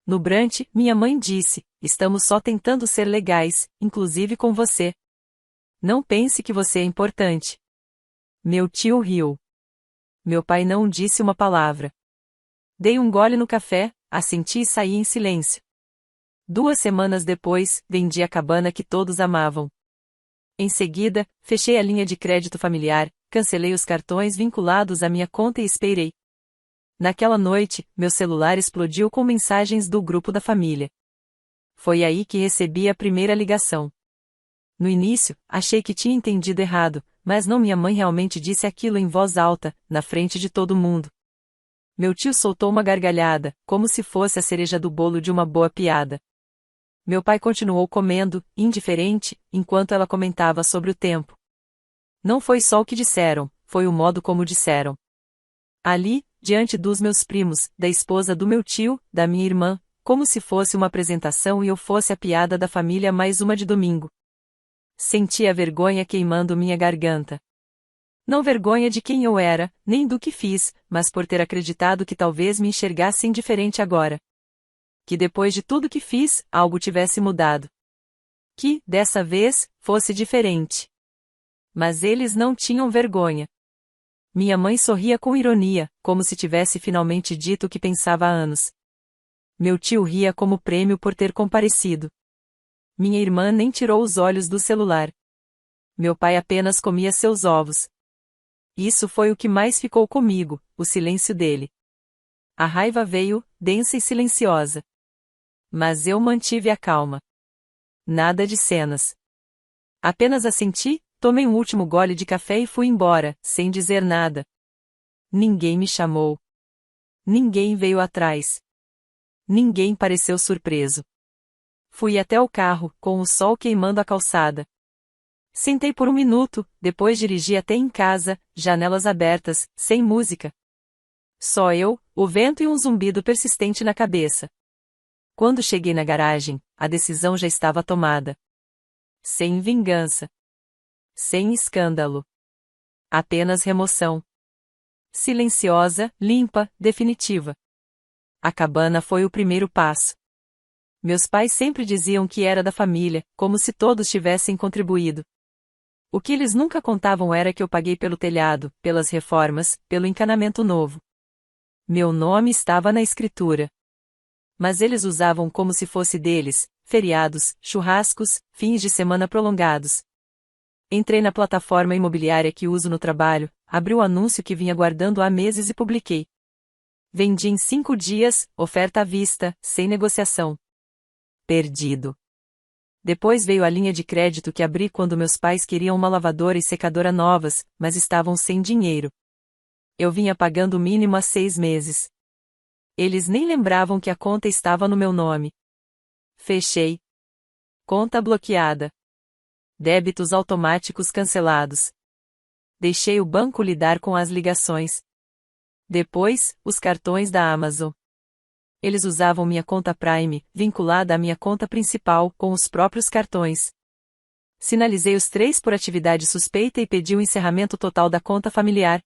No brunch, minha mãe disse: estamos só tentando ser legais, inclusive com você. Não pense que você é importante. Meu tio riu. Meu pai não disse uma palavra. Dei um gole no café, assenti e saí em silêncio. 2 semanas depois, vendi a cabana que todos amavam. Em seguida, fechei a linha de crédito familiar, cancelei os cartões vinculados à minha conta e esperei. Naquela noite, meu celular explodiu com mensagens do grupo da família. Foi aí que recebi a primeira ligação. No início, achei que tinha entendido errado, mas não, minha mãe realmente disse aquilo em voz alta, na frente de todo mundo. Meu tio soltou uma gargalhada, como se fosse a cereja do bolo de uma boa piada. Meu pai continuou comendo, indiferente, enquanto ela comentava sobre o tempo. Não foi só o que disseram, foi o modo como disseram. Ali, diante dos meus primos, da esposa do meu tio, da minha irmã, como se fosse uma apresentação e eu fosse a piada da família mais uma de domingo. Senti a vergonha queimando minha garganta. Não vergonha de quem eu era, nem do que fiz, mas por ter acreditado que talvez me enxergassem diferente agora. Que depois de tudo que fiz, algo tivesse mudado. Que, dessa vez, fosse diferente. Mas eles não tinham vergonha. Minha mãe sorria com ironia, como se tivesse finalmente dito o que pensava há anos. Meu tio ria como prêmio por ter comparecido. Minha irmã nem tirou os olhos do celular. Meu pai apenas comia seus ovos. Isso foi o que mais ficou comigo, o silêncio dele. A raiva veio, densa e silenciosa. Mas eu mantive a calma. Nada de cenas. Apenas assenti, tomei um último gole de café e fui embora, sem dizer nada. Ninguém me chamou. Ninguém veio atrás. Ninguém pareceu surpreso. Fui até o carro, com o sol queimando a calçada. Sentei por um minuto, depois dirigi até em casa, janelas abertas, sem música. Só eu, o vento e um zumbido persistente na cabeça. Quando cheguei na garagem, a decisão já estava tomada. Sem vingança. Sem escândalo. Apenas remoção. Silenciosa, limpa, definitiva. A cabana foi o primeiro passo. Meus pais sempre diziam que era da família, como se todos tivessem contribuído. O que eles nunca contavam era que eu paguei pelo telhado, pelas reformas, pelo encanamento novo. Meu nome estava na escritura. Mas eles usavam como se fosse deles, feriados, churrascos, fins de semana prolongados. Entrei na plataforma imobiliária que uso no trabalho, abri o anúncio que vinha guardando há meses e publiquei. Vendi em 5 dias, oferta à vista, sem negociação. Perdido. Depois veio a linha de crédito que abri quando meus pais queriam uma lavadora e secadora novas, mas estavam sem dinheiro. Eu vinha pagando o mínimo há 6 meses. Eles nem lembravam que a conta estava no meu nome. Fechei. Conta bloqueada. Débitos automáticos cancelados. Deixei o banco lidar com as ligações. Depois, os cartões da Amazon. Eles usavam minha conta Prime, vinculada à minha conta principal, com os próprios cartões. Sinalizei os 3 por atividade suspeita e pedi o encerramento total da conta familiar.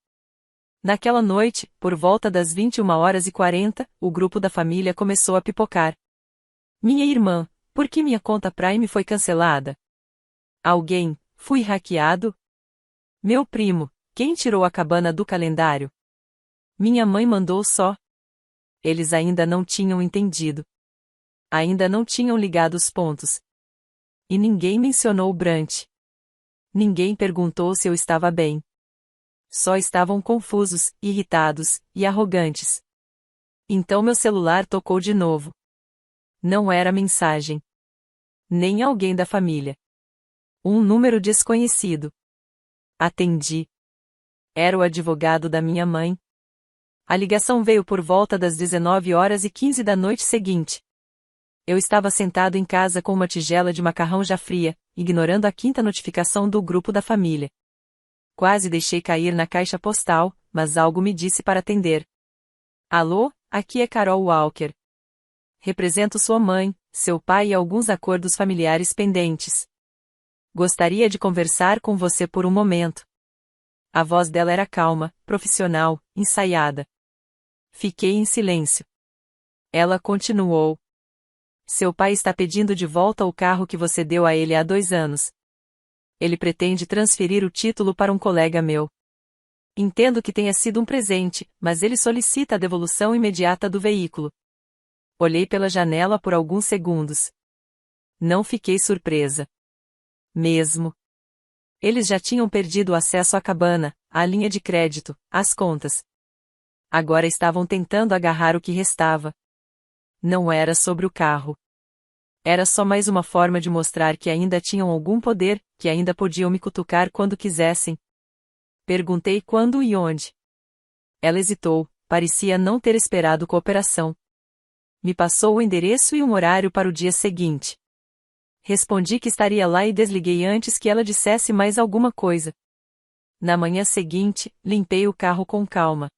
Naquela noite, por volta das 21h40, o grupo da família começou a pipocar. Minha irmã, por que minha conta Prime foi cancelada? Alguém, fui hackeado? Meu primo, quem tirou a cabana do calendário? Minha mãe mandou só. Eles ainda não tinham entendido. Ainda não tinham ligado os pontos. E ninguém mencionou o brunch. Ninguém perguntou se eu estava bem. Só estavam confusos, irritados e arrogantes. Então meu celular tocou de novo. Não era mensagem. Nem alguém da família. Um número desconhecido. Atendi. Era o advogado da minha mãe. A ligação veio por volta das 19h15 da noite seguinte. Eu estava sentado em casa com uma tigela de macarrão já fria, ignorando a 5ª notificação do grupo da família. Quase deixei cair na caixa postal, mas algo me disse para atender. Alô, aqui é Carol Walker. Represento sua mãe, seu pai e alguns acordos familiares pendentes. Gostaria de conversar com você por um momento. A voz dela era calma, profissional, ensaiada. Fiquei em silêncio. Ela continuou. Seu pai está pedindo de volta o carro que você deu a ele há 2 anos. Ele pretende transferir o título para um colega meu. Entendo que tenha sido um presente, mas ele solicita a devolução imediata do veículo. Olhei pela janela por alguns segundos. Não fiquei surpresa. Mesmo. Eles já tinham perdido o acesso à cabana, à linha de crédito, às contas. Agora estavam tentando agarrar o que restava. Não era sobre o carro. Era só mais uma forma de mostrar que ainda tinham algum poder, que ainda podiam me cutucar quando quisessem. Perguntei quando e onde. Ela hesitou, parecia não ter esperado cooperação. Me passou o endereço e um horário para o dia seguinte. Respondi que estaria lá e desliguei antes que ela dissesse mais alguma coisa. Na manhã seguinte, limpei o carro com calma.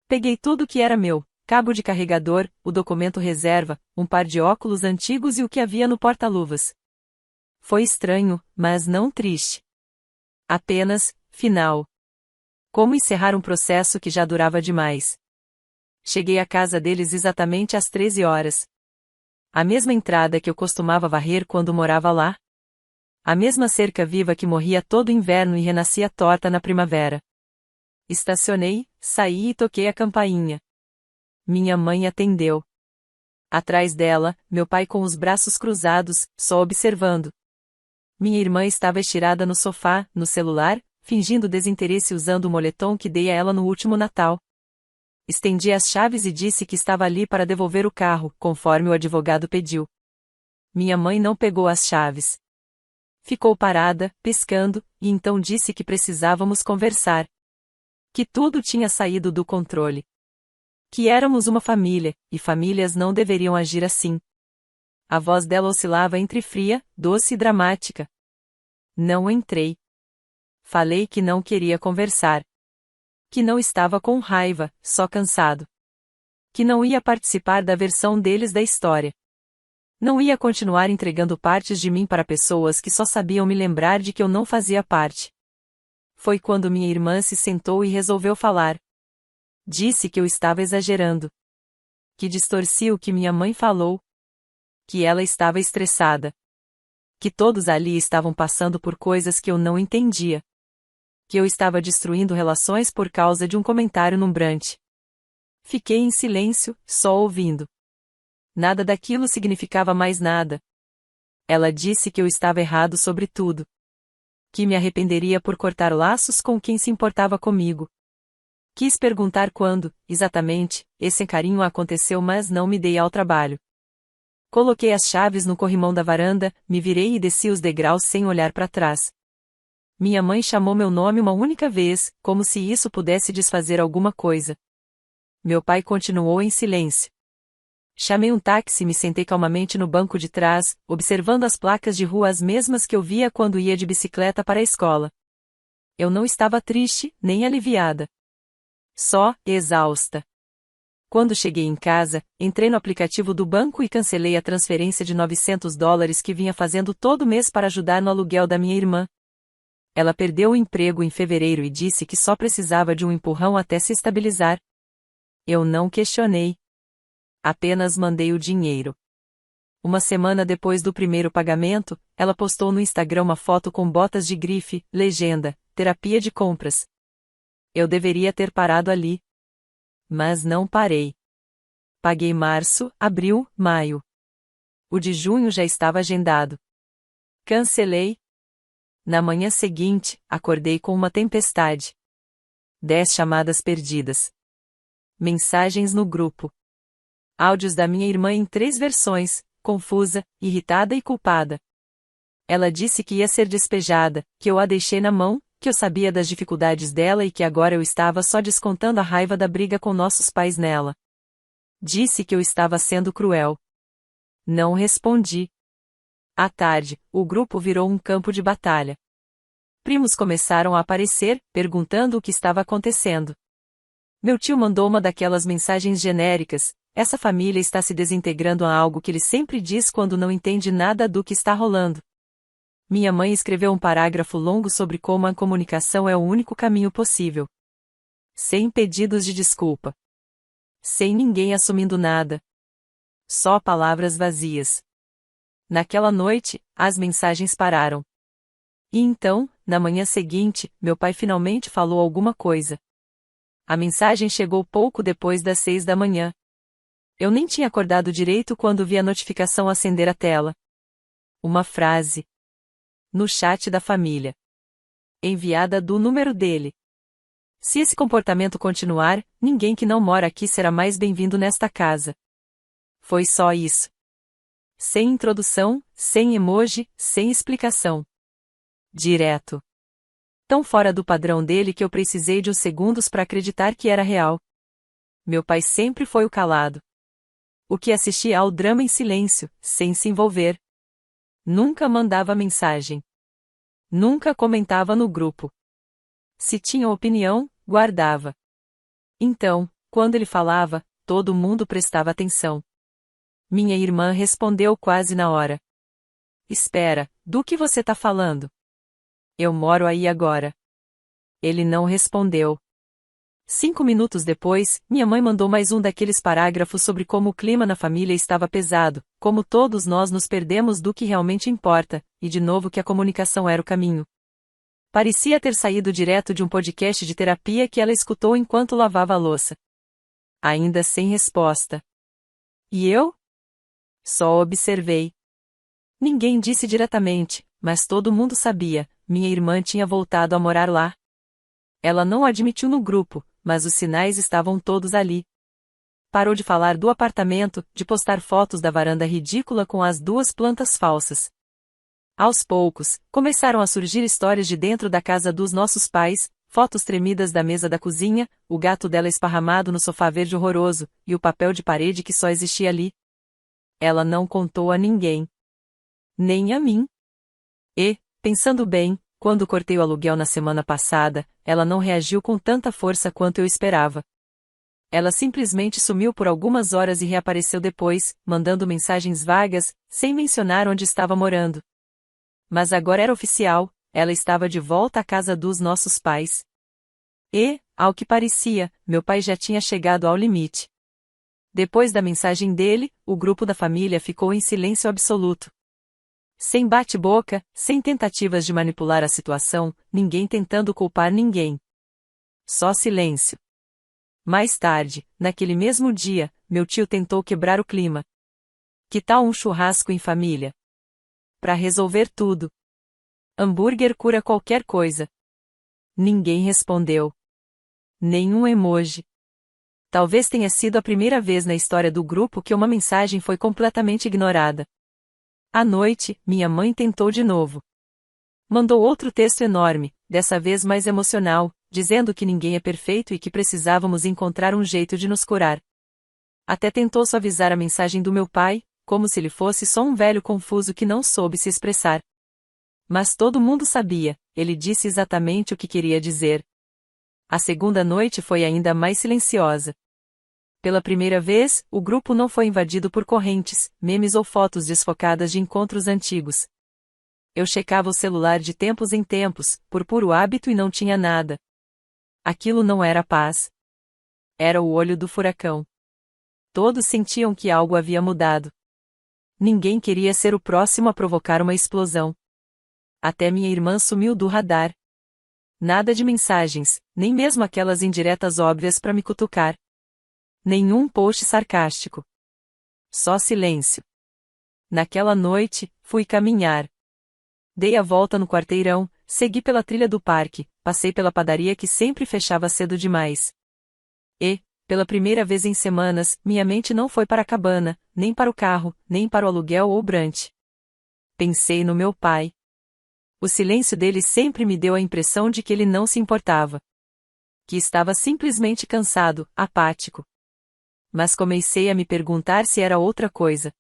Peguei tudo que era meu, cabo de carregador, o documento reserva, um par de óculos antigos e o que havia no porta-luvas. Foi estranho, mas não triste. Apenas, final. Como encerrar um processo que já durava demais. Cheguei à casa deles exatamente às 13 horas. A mesma entrada que eu costumava varrer quando morava lá. A mesma cerca viva que morria todo inverno e renascia torta na primavera. Estacionei, saí e toquei a campainha. Minha mãe atendeu. Atrás dela, meu pai com os braços cruzados, só observando. Minha irmã estava estirada no sofá, no celular, fingindo desinteresse usando o moletom que dei a ela no último Natal. Estendi as chaves e disse que estava ali para devolver o carro, conforme o advogado pediu. Minha mãe não pegou as chaves. Ficou parada, piscando, e então disse que precisávamos conversar. Que tudo tinha saído do controle. Que éramos uma família, e famílias não deveriam agir assim. A voz dela oscilava entre fria, doce e dramática. Não entrei. Falei que não queria conversar. Que não estava com raiva, só cansado. Que não ia participar da versão deles da história. Não ia continuar entregando partes de mim para pessoas que só sabiam me lembrar de que eu não fazia parte. Foi quando minha irmã se sentou e resolveu falar. Disse que eu estava exagerando. Que distorci o que minha mãe falou. Que ela estava estressada. Que todos ali estavam passando por coisas que eu não entendia. Que eu estava destruindo relações por causa de um comentário num brunch. Fiquei em silêncio, só ouvindo. Nada daquilo significava mais nada. Ela disse que eu estava errado sobre tudo. Que me arrependeria por cortar laços com quem se importava comigo. Quis perguntar quando, exatamente, esse carinho aconteceu, mas não me dei ao trabalho. Coloquei as chaves no corrimão da varanda, me virei e desci os degraus sem olhar para trás. Minha mãe chamou meu nome uma única vez, como se isso pudesse desfazer alguma coisa. Meu pai continuou em silêncio. Chamei um táxi e me sentei calmamente no banco de trás, observando as placas de rua, as mesmas que eu via quando ia de bicicleta para a escola. Eu não estava triste, nem aliviada. Só, exausta. Quando cheguei em casa, entrei no aplicativo do banco e cancelei a transferência de $900 que vinha fazendo todo mês para ajudar no aluguel da minha irmã. Ela perdeu o emprego em fevereiro e disse que só precisava de um empurrão até se estabilizar. Eu não questionei. Apenas mandei o dinheiro. Uma semana depois do primeiro pagamento, ela postou no Instagram uma foto com botas de grife, legenda, terapia de compras. Eu deveria ter parado ali. Mas não parei. Paguei março, abril, maio. O de junho já estava agendado. Cancelei. Na manhã seguinte, acordei com uma tempestade. 10 chamadas perdidas. Mensagens no grupo. Áudios da minha irmã em 3 versões, confusa, irritada e culpada. Ela disse que ia ser despejada, que eu a deixei na mão, que eu sabia das dificuldades dela e que agora eu estava só descontando a raiva da briga com nossos pais nela. Disse que eu estava sendo cruel. Não respondi. À tarde, o grupo virou um campo de batalha. Primos começaram a aparecer, perguntando o que estava acontecendo. Meu tio mandou uma daquelas mensagens genéricas: essa família está se desintegrando, a algo que ele sempre diz quando não entende nada do que está rolando. Minha mãe escreveu um parágrafo longo sobre como a comunicação é o único caminho possível. Sem pedidos de desculpa. Sem ninguém assumindo nada. Só palavras vazias. Naquela noite, as mensagens pararam. E então, na manhã seguinte, meu pai finalmente falou alguma coisa. A mensagem chegou pouco depois das 6 da manhã. Eu nem tinha acordado direito quando vi a notificação acender a tela. Uma frase. No chat da família. Enviada do número dele. Se esse comportamento continuar, ninguém que não mora aqui será mais bem-vindo nesta casa. Foi só isso. Sem introdução, sem emoji, sem explicação. Direto. Tão fora do padrão dele que eu precisei de uns segundos para acreditar que era real. Meu pai sempre foi o calado. O que assistia ao drama em silêncio, sem se envolver. Nunca mandava mensagem. Nunca comentava no grupo. Se tinha opinião, guardava. Então, quando ele falava, todo mundo prestava atenção. Minha irmã respondeu quase na hora. Espera, do que você tá falando? Eu moro aí agora. Ele não respondeu. 5 minutos depois, minha mãe mandou mais um daqueles parágrafos sobre como o clima na família estava pesado, como todos nós nos perdemos do que realmente importa, e de novo que a comunicação era o caminho. Parecia ter saído direto de um podcast de terapia que ela escutou enquanto lavava a louça. Ainda sem resposta. E eu? Só observei. Ninguém disse diretamente, mas todo mundo sabia, minha irmã tinha voltado a morar lá. Ela não admitiu no grupo, mas os sinais estavam todos ali. Parou de falar do apartamento, de postar fotos da varanda ridícula com as 2 plantas falsas. Aos poucos, começaram a surgir histórias de dentro da casa dos nossos pais, fotos tremidas da mesa da cozinha, o gato dela esparramado no sofá verde horroroso, e o papel de parede que só existia ali. Ela não contou a ninguém. Nem a mim. E, pensando bem, quando cortei o aluguel na semana passada, ela não reagiu com tanta força quanto eu esperava. Ela simplesmente sumiu por algumas horas e reapareceu depois, mandando mensagens vagas, sem mencionar onde estava morando. Mas agora era oficial, ela estava de volta à casa dos nossos pais. E, ao que parecia, meu pai já tinha chegado ao limite. Depois da mensagem dele, o grupo da família ficou em silêncio absoluto. Sem bate-boca, sem tentativas de manipular a situação, ninguém tentando culpar ninguém. Só silêncio. Mais tarde, naquele mesmo dia, meu tio tentou quebrar o clima. Que tal um churrasco em família? Para resolver tudo. Hambúrguer cura qualquer coisa. Ninguém respondeu. Nenhum emoji. Talvez tenha sido a primeira vez na história do grupo que uma mensagem foi completamente ignorada. À noite, minha mãe tentou de novo. Mandou outro texto enorme, dessa vez mais emocional, dizendo que ninguém é perfeito e que precisávamos encontrar um jeito de nos curar. Até tentou suavizar a mensagem do meu pai, como se ele fosse só um velho confuso que não soube se expressar. Mas todo mundo sabia, ele disse exatamente o que queria dizer. A segunda noite foi ainda mais silenciosa. Pela primeira vez, o grupo não foi invadido por correntes, memes ou fotos desfocadas de encontros antigos. Eu checava o celular de tempos em tempos, por puro hábito e não tinha nada. Aquilo não era paz. Era o olho do furacão. Todos sentiam que algo havia mudado. Ninguém queria ser o próximo a provocar uma explosão. Até minha irmã sumiu do radar. Nada de mensagens, nem mesmo aquelas indiretas óbvias para me cutucar. Nenhum post sarcástico. Só silêncio. Naquela noite, fui caminhar. Dei a volta no quarteirão, segui pela trilha do parque, passei pela padaria que sempre fechava cedo demais. E, pela primeira vez em semanas, minha mente não foi para a cabana, nem para o carro, nem para o aluguel ou o brunch. Pensei no meu pai. O silêncio dele sempre me deu a impressão de que ele não se importava. Que estava simplesmente cansado, apático. Mas comecei a me perguntar se era outra coisa.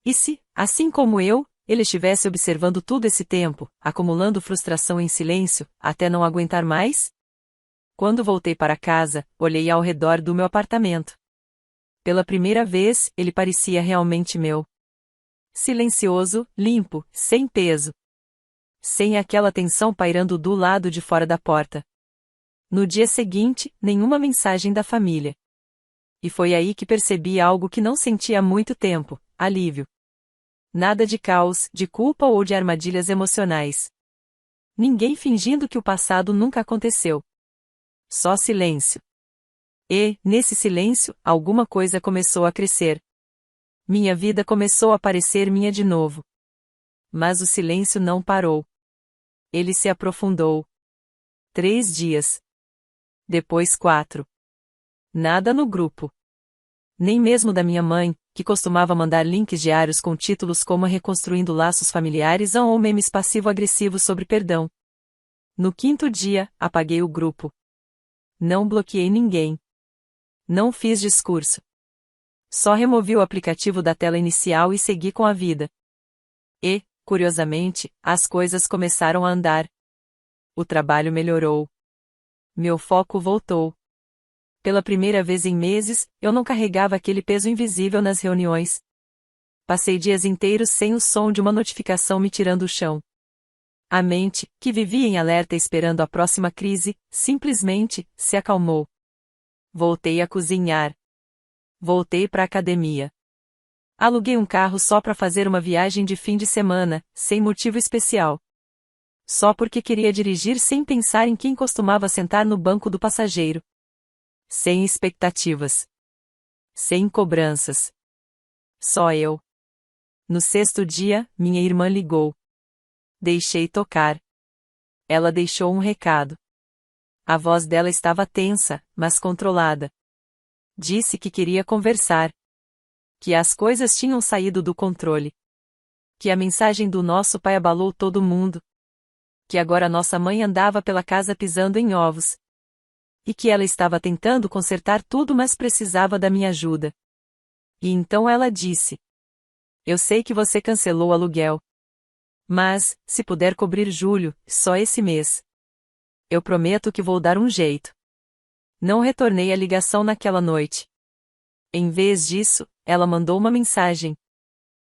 E se, assim como eu, ele estivesse observando tudo esse tempo, acumulando frustração em silêncio, até não aguentar mais? Quando voltei para casa, olhei ao redor do meu apartamento. Pela primeira vez, ele parecia realmente meu. Silencioso, limpo, sem peso. Sem aquela tensão pairando do lado de fora da porta. No dia seguinte, nenhuma mensagem da família. E foi aí que percebi algo que não sentia há muito tempo: alívio. Nada de caos, de culpa ou de armadilhas emocionais. Ninguém fingindo que o passado nunca aconteceu. Só silêncio. E, nesse silêncio, alguma coisa começou a crescer. Minha vida começou a parecer minha de novo. Mas o silêncio não parou. Ele se aprofundou. 3 dias. Depois 4. Nada no grupo. Nem mesmo da minha mãe, que costumava mandar links diários com títulos como Reconstruindo Laços Familiares ou memes passivo-agressivos sobre perdão. No 5º dia, apaguei o grupo. Não bloqueei ninguém. Não fiz discurso. Só removi o aplicativo da tela inicial e segui com a vida. E, curiosamente, as coisas começaram a andar. O trabalho melhorou. Meu foco voltou. Pela primeira vez em meses, eu não carregava aquele peso invisível nas reuniões. Passei dias inteiros sem o som de uma notificação me tirando o chão. A mente, que vivia em alerta esperando a próxima crise, simplesmente se acalmou. Voltei a cozinhar. Voltei para a academia. Aluguei um carro só para fazer uma viagem de fim de semana, sem motivo especial. Só porque queria dirigir sem pensar em quem costumava sentar no banco do passageiro. Sem expectativas. Sem cobranças. Só eu. No 6º dia, minha irmã ligou. Deixei tocar. Ela deixou um recado. A voz dela estava tensa, mas controlada. Disse que queria conversar. Que as coisas tinham saído do controle. Que a mensagem do nosso pai abalou todo mundo. Que agora nossa mãe andava pela casa pisando em ovos. E que ela estava tentando consertar tudo, mas precisava da minha ajuda. E então ela disse: Eu sei que você cancelou o aluguel. Mas, se puder cobrir julho, só esse mês. Eu prometo que vou dar um jeito. Não retornei a ligação naquela noite. Em vez disso, ela mandou uma mensagem.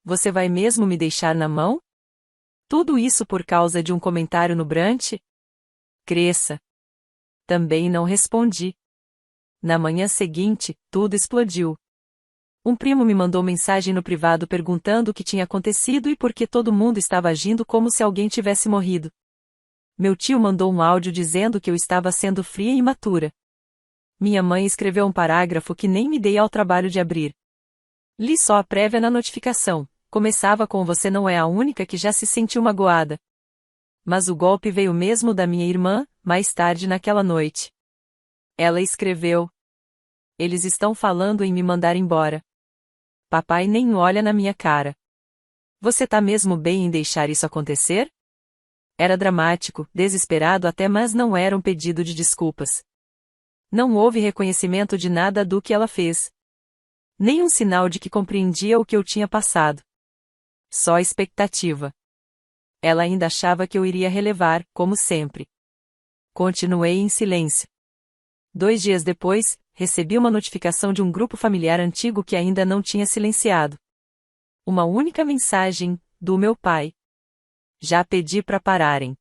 Você vai mesmo me deixar na mão? Tudo isso por causa de um comentário no Brunch? Cresça. Também não respondi. Na manhã seguinte, tudo explodiu. Um primo me mandou mensagem no privado perguntando o que tinha acontecido e por que todo mundo estava agindo como se alguém tivesse morrido. Meu tio mandou um áudio dizendo que eu estava sendo fria e imatura. Minha mãe escreveu um parágrafo que nem me dei ao trabalho de abrir. Li só a prévia na notificação. Começava com: Você não é a única que já se sentiu magoada. Mas o golpe veio mesmo da minha irmã, mais tarde naquela noite. Ela escreveu: Eles estão falando em me mandar embora. Papai nem olha na minha cara. Você tá mesmo bem em deixar isso acontecer? Era dramático, desesperado até, mas não era um pedido de desculpas. Não houve reconhecimento de nada do que ela fez. Nem um sinal de que compreendia o que eu tinha passado. Só expectativa. Ela ainda achava que eu iria relevar, como sempre. Continuei em silêncio. 2 dias depois, recebi uma notificação de um grupo familiar antigo que ainda não tinha silenciado. Uma única mensagem, do meu pai. Já pedi para pararem.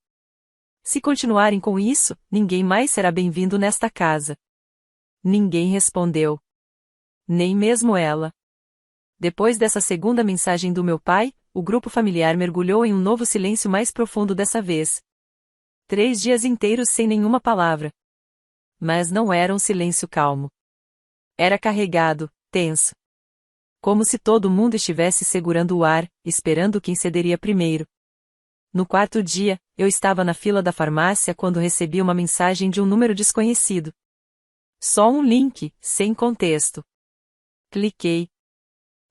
Se continuarem com isso, ninguém mais será bem-vindo nesta casa. Ninguém respondeu. Nem mesmo ela. Depois dessa segunda mensagem do meu pai, o grupo familiar mergulhou em um novo silêncio mais profundo dessa vez. 3 dias inteiros sem nenhuma palavra. Mas não era um silêncio calmo. Era carregado, tenso. Como se todo mundo estivesse segurando o ar, esperando quem cederia primeiro. No 4º dia, eu estava na fila da farmácia quando recebi uma mensagem de um número desconhecido. Só um link, sem contexto. Cliquei.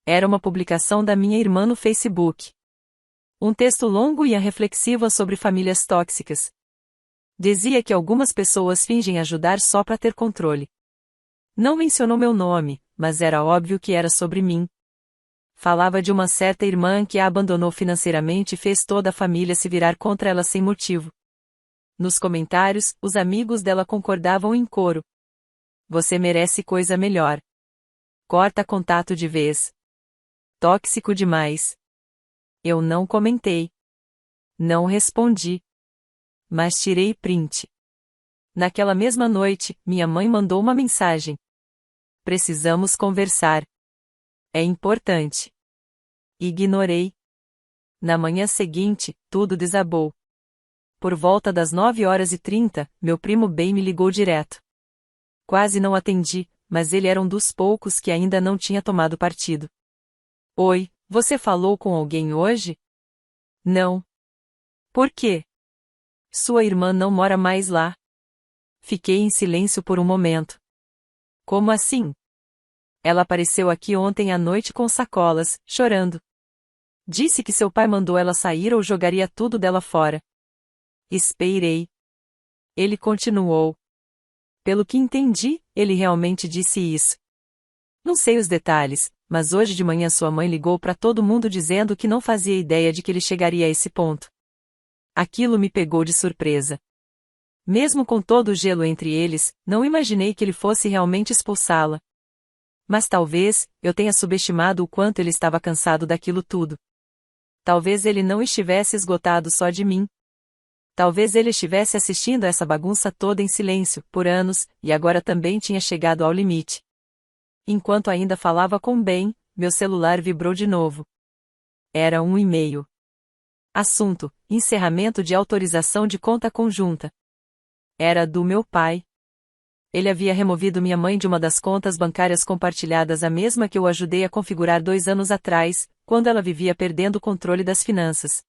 Era uma publicação da minha irmã no Facebook. Um texto longo e reflexivo sobre famílias tóxicas. Dizia que algumas pessoas fingem ajudar só para ter controle. Não mencionou meu nome, mas era óbvio que era sobre mim. Falava de uma certa irmã que a abandonou financeiramente e fez toda a família se virar contra ela sem motivo. Nos comentários, os amigos dela concordavam em coro. Você merece coisa melhor. Corta contato de vez. Tóxico demais. Eu não comentei. Não respondi. Mas tirei print. Naquela mesma noite, minha mãe mandou uma mensagem. Precisamos conversar. É importante. Ignorei. Na manhã seguinte, tudo desabou. Por volta das 9h30, meu primo Ben me ligou direto. Quase não atendi, mas ele era um dos poucos que ainda não tinha tomado partido. Oi, você falou com alguém hoje? Não. Por quê? Sua irmã não mora mais lá. Fiquei em silêncio por um momento. Como assim? Ela apareceu aqui ontem à noite com sacolas, chorando. Disse que seu pai mandou ela sair ou jogaria tudo dela fora. Esperei. Ele continuou. Pelo que entendi, ele realmente disse isso. Não sei os detalhes, mas hoje de manhã sua mãe ligou para todo mundo dizendo que não fazia ideia de que ele chegaria a esse ponto. Aquilo me pegou de surpresa. Mesmo com todo o gelo entre eles, não imaginei que ele fosse realmente expulsá-la. Mas talvez, eu tenha subestimado o quanto ele estava cansado daquilo tudo. Talvez ele não estivesse esgotado só de mim. Talvez ele estivesse assistindo a essa bagunça toda em silêncio, por anos, e agora também tinha chegado ao limite. Enquanto ainda falava com Ben, meu celular vibrou de novo. Era um e-mail. Assunto: encerramento de autorização de conta conjunta. Era do meu pai. Ele havia removido minha mãe de uma das contas bancárias compartilhadas, a mesma que eu ajudei a configurar 2 anos atrás, quando ela vivia perdendo o controle das finanças.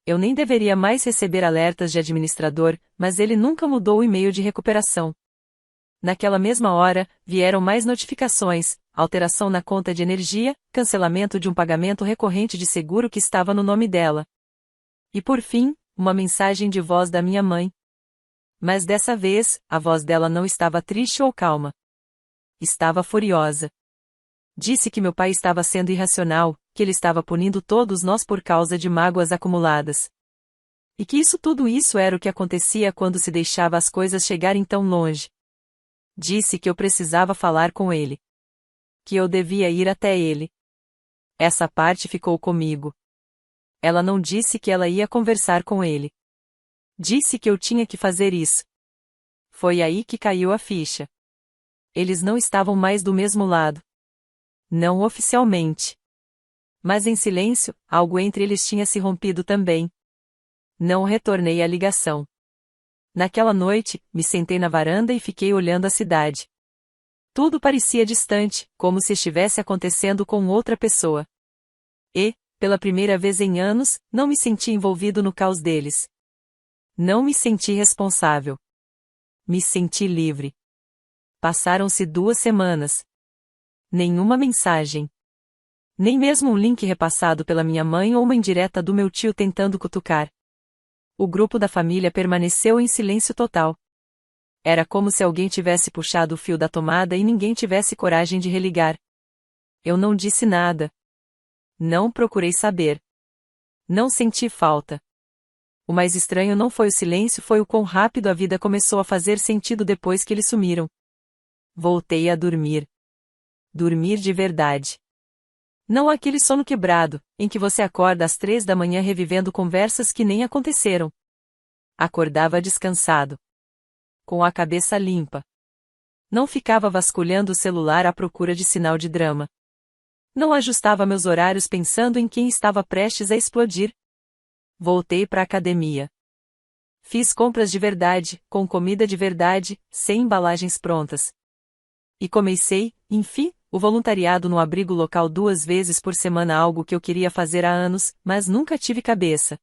Eu nem deveria mais receber alertas de administrador, mas ele nunca mudou o e-mail de recuperação. Naquela mesma hora, vieram mais notificações: alteração na conta de energia, cancelamento de um pagamento recorrente de seguro que estava no nome dela. E por fim, uma mensagem de voz da minha mãe. Mas dessa vez, a voz dela não estava triste ou calma. Estava furiosa. Disse que meu pai estava sendo irracional, que ele estava punindo todos nós por causa de mágoas acumuladas. E que tudo isso era o que acontecia quando se deixava as coisas chegarem tão longe. Disse que eu precisava falar com ele. Que eu devia ir até ele. Essa parte ficou comigo. Ela não disse que ela ia conversar com ele. Disse que eu tinha que fazer isso. Foi aí que caiu a ficha. Eles não estavam mais do mesmo lado. Não oficialmente. Mas em silêncio, algo entre eles tinha se rompido também. Não retornei à ligação. Naquela noite, me sentei na varanda e fiquei olhando a cidade. Tudo parecia distante, como se estivesse acontecendo com outra pessoa. E, pela primeira vez em anos, não me senti envolvido no caos deles. Não me senti responsável. Me senti livre. Passaram-se 2 semanas. Nenhuma mensagem. Nem mesmo um link repassado pela minha mãe ou uma indireta do meu tio tentando cutucar. O grupo da família permaneceu em silêncio total. Era como se alguém tivesse puxado o fio da tomada e ninguém tivesse coragem de religar. Eu não disse nada. Não procurei saber. Não senti falta. O mais estranho não foi o silêncio, foi o quão rápido a vida começou a fazer sentido depois que eles sumiram. Voltei a dormir. Dormir de verdade. Não aquele sono quebrado, em que você acorda às 3 da manhã revivendo conversas que nem aconteceram. Acordava descansado. Com a cabeça limpa. Não ficava vasculhando o celular à procura de sinal de drama. Não ajustava meus horários pensando em quem estava prestes a explodir. Voltei para a academia. Fiz compras de verdade, com comida de verdade, sem embalagens prontas. E comecei, enfim, o voluntariado no abrigo local 2 vezes por semana, algo que eu queria fazer há anos, mas nunca tive cabeça.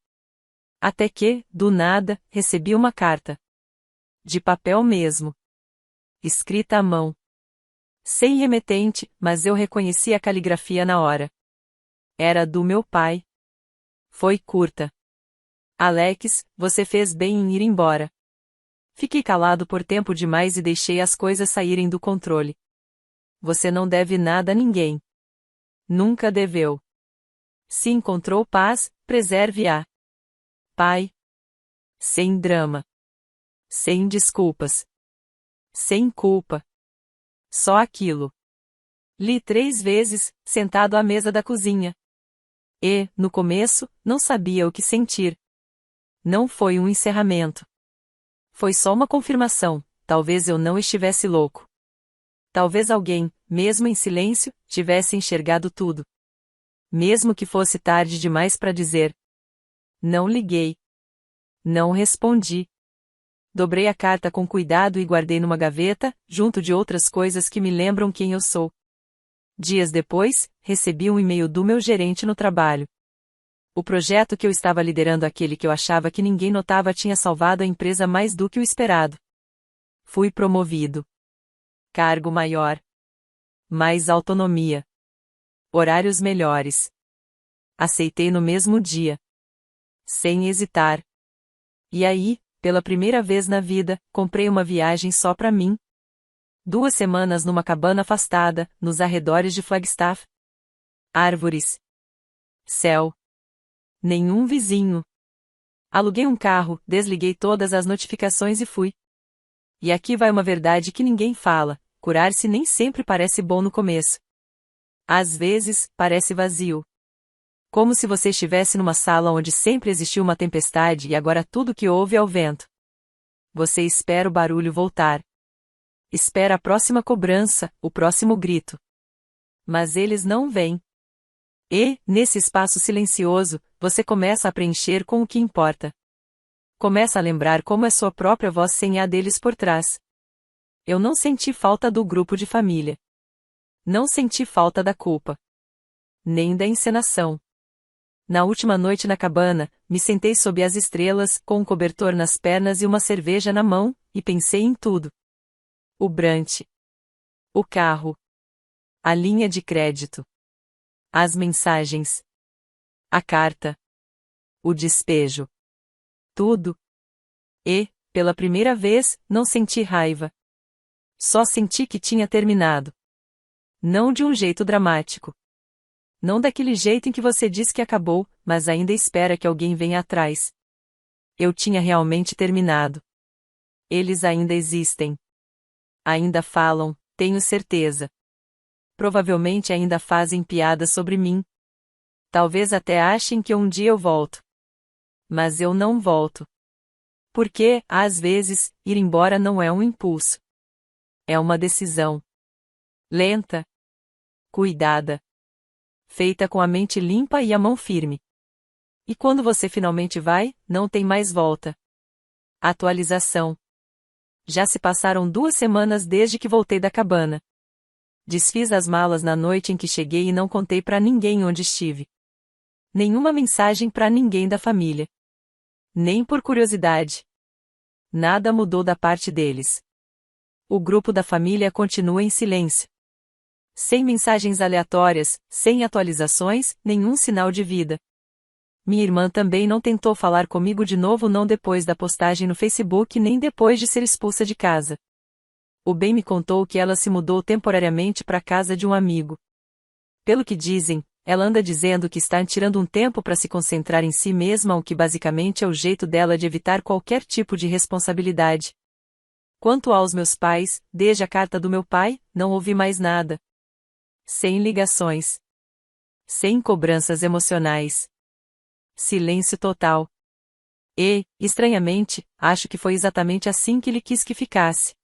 Até que, do nada, recebi uma carta. De papel mesmo. Escrita à mão. Sem remetente, mas eu reconheci a caligrafia na hora. Era do meu pai. Foi curta. Alex, você fez bem em ir embora. Fiquei calado por tempo demais e deixei as coisas saírem do controle. Você não deve nada a ninguém. Nunca deveu. Se encontrou paz, preserve-a. Pai. Sem drama. Sem desculpas. Sem culpa. Só aquilo. Li 3 vezes, sentado à mesa da cozinha. E, no começo, não sabia o que sentir. Não foi um encerramento. Foi só uma confirmação, talvez eu não estivesse louco. Talvez alguém, mesmo em silêncio, tivesse enxergado tudo. Mesmo que fosse tarde demais para dizer. Não liguei. Não respondi. Dobrei a carta com cuidado e guardei numa gaveta, junto de outras coisas que me lembram quem eu sou. Dias depois, recebi um e-mail do meu gerente no trabalho. O projeto que eu estava liderando, aquele que eu achava que ninguém notava, tinha salvado a empresa mais do que o esperado. Fui promovido. Cargo maior. Mais autonomia. Horários melhores. Aceitei no mesmo dia. Sem hesitar. E aí, pela primeira vez na vida, comprei uma viagem só para mim. 2 semanas numa cabana afastada, nos arredores de Flagstaff. Árvores. Céu. Nenhum vizinho. Aluguei um carro, desliguei todas as notificações e fui. E aqui vai uma verdade que ninguém fala: curar-se nem sempre parece bom no começo. Às vezes, parece vazio. Como se você estivesse numa sala onde sempre existiu uma tempestade e agora tudo que ouve é o vento. Você espera o barulho voltar. Espera a próxima cobrança, o próximo grito. Mas eles não vêm. E, nesse espaço silencioso, você começa a preencher com o que importa. Começa a lembrar como é sua própria voz sem a deles por trás. Eu não senti falta do grupo de família. Não senti falta da culpa. Nem da encenação. Na última noite na cabana, me sentei sob as estrelas, com um cobertor nas pernas e uma cerveja na mão, e pensei em tudo. O Brant. O carro. A linha de crédito. As mensagens. A carta. O despejo. Tudo. E, pela primeira vez, não senti raiva. Só senti que tinha terminado. Não de um jeito dramático. Não daquele jeito em que você diz que acabou, mas ainda espera que alguém venha atrás. Eu tinha realmente terminado. Eles ainda existem. Ainda falam, tenho certeza. Provavelmente ainda fazem piadas sobre mim. Talvez até achem que um dia eu volto. Mas eu não volto. Porque, às vezes, ir embora não é um impulso. É uma decisão. Lenta. Cuidada. Feita com a mente limpa e a mão firme. E quando você finalmente vai, não tem mais volta. Atualização. Já se passaram 2 semanas desde que voltei da cabana. Desfiz as malas na noite em que cheguei e não contei pra ninguém onde estive. Nenhuma mensagem pra ninguém da família. Nem por curiosidade. Nada mudou da parte deles. O grupo da família continua em silêncio. Sem mensagens aleatórias, sem atualizações, nenhum sinal de vida. Minha irmã também não tentou falar comigo de novo, não depois da postagem no Facebook nem depois de ser expulsa de casa. O Ben me contou que ela se mudou temporariamente para a casa de um amigo. Pelo que dizem, ela anda dizendo que está tirando um tempo para se concentrar em si mesma, o que basicamente é o jeito dela de evitar qualquer tipo de responsabilidade. Quanto aos meus pais, desde a carta do meu pai, não ouvi mais nada. Sem ligações. Sem cobranças emocionais. Silêncio total. E, estranhamente, acho que foi exatamente assim que ele quis que ficasse.